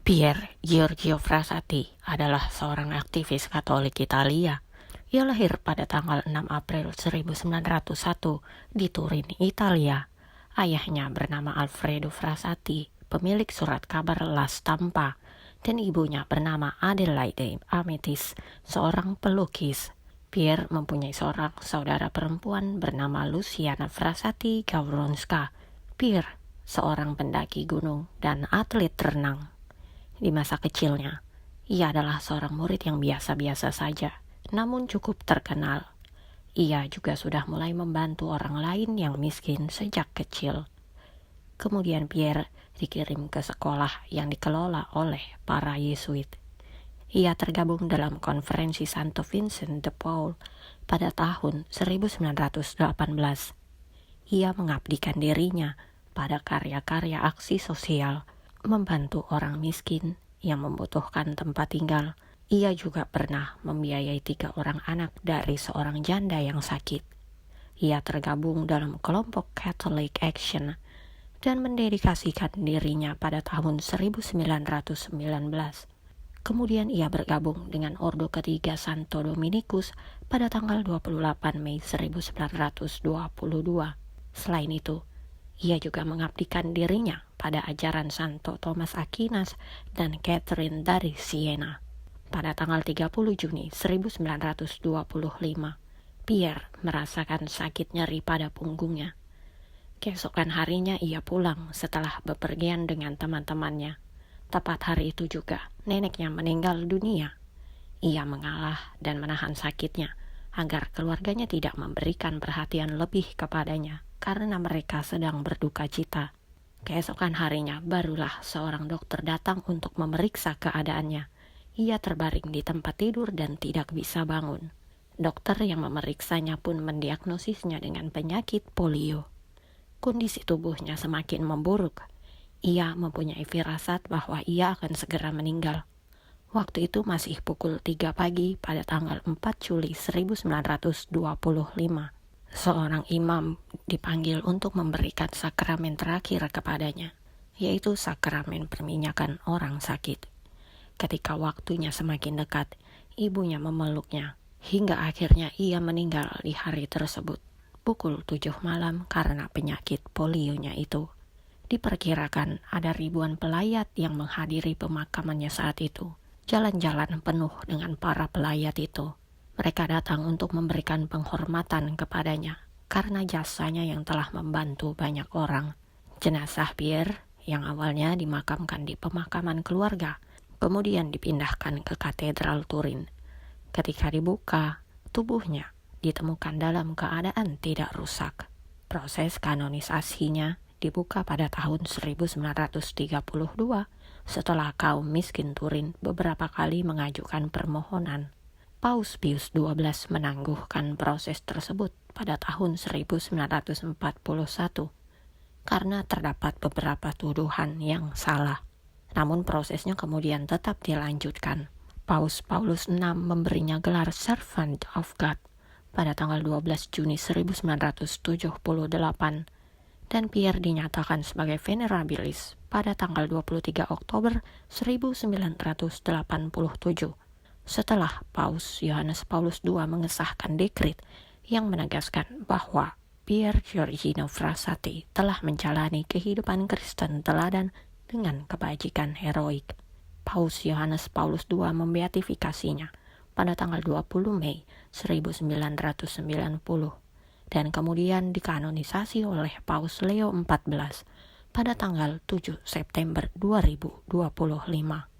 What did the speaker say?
Pier Giorgio Frassati adalah seorang aktivis Katolik Italia. Ia lahir pada tanggal 6 April 1901 di Turin, Italia. Ayahnya bernama Alfredo Frassati, pemilik surat kabar La Stampa, dan ibunya bernama Adelaide Ametis, seorang pelukis. Pier mempunyai seorang saudara perempuan bernama Luciana Frassati Gawronska. Pier, seorang pendaki gunung dan atlet renang. Di masa kecilnya, ia adalah seorang murid yang biasa-biasa saja, namun cukup terkenal. Ia juga sudah mulai membantu orang lain yang miskin sejak kecil. Kemudian Pierre dikirim ke sekolah yang dikelola oleh para Yesuit. Ia tergabung dalam konferensi Santo Vincent de Paul pada tahun 1918. Ia mengabdikan dirinya pada karya-karya aksi sosial, membantu orang miskin yang membutuhkan tempat tinggal. Ia juga pernah membiayai 3 orang anak dari seorang janda yang sakit. Ia tergabung dalam kelompok Catholic Action dan mendedikasikan dirinya pada tahun 1919. Kemudian ia bergabung dengan Ordo Ketiga Santo Dominikus pada tanggal 28 Mei 1922. Selain itu, ia juga mengabdikan dirinya pada ajaran Santo Thomas Aquinas dan Catherine dari Siena. Pada tanggal 30 Juni 1925, Pierre merasakan sakit nyeri pada punggungnya. Keesokan harinya ia pulang setelah bepergian dengan teman-temannya. Tepat hari itu juga, neneknya meninggal dunia. Ia mengalah dan menahan sakitnya agar keluarganya tidak memberikan perhatian lebih kepadanya karena mereka sedang berduka cita. Keesokan harinya barulah seorang dokter datang untuk memeriksa keadaannya. Ia terbaring di tempat tidur dan tidak bisa bangun. Dokter yang memeriksanya pun mendiagnosisnya dengan penyakit polio. Kondisi tubuhnya semakin memburuk. Ia mempunyai firasat bahwa ia akan segera meninggal. Waktu itu masih pukul 3 pagi pada tanggal 4 Juli 1925. Seorang imam dipanggil untuk memberikan sakramen terakhir kepadanya, yaitu sakramen perminyakan orang sakit. Ketika waktunya semakin dekat, ibunya memeluknya, hingga akhirnya ia meninggal di hari tersebut, pukul 7 malam karena penyakit polionya itu. Diperkirakan ada ribuan pelayat yang menghadiri pemakamannya saat itu. Jalan-jalan penuh dengan para pelayat itu. Mereka datang untuk memberikan penghormatan kepadanya karena jasanya yang telah membantu banyak orang. Jenazah Pierre yang awalnya dimakamkan di pemakaman keluarga, kemudian dipindahkan ke Katedral Turin. Ketika dibuka, tubuhnya ditemukan dalam keadaan tidak rusak. Proses kanonisasinya dibuka pada tahun 1932 setelah kaum miskin Turin beberapa kali mengajukan permohonan. Paus Pius XII menangguhkan proses tersebut pada tahun 1941 karena terdapat beberapa tuduhan yang salah. Namun prosesnya kemudian tetap dilanjutkan. Paus Paulus VI memberinya gelar Servant of God pada tanggal 12 Juni 1978 dan Pierre dinyatakan sebagai Venerabilis pada tanggal 23 Oktober 1987 setelah Paus Yohanes Paulus II mengesahkan dekret yang menegaskan bahwa Pier Giorgio Frassati telah menjalani kehidupan Kristen teladan dengan kebajikan heroik. Paus Yohanes Paulus II membeatifikasinya pada tanggal 20 Mei 1990 dan kemudian dikanonisasi oleh Paus Leo XIV pada tanggal 7 September 2025.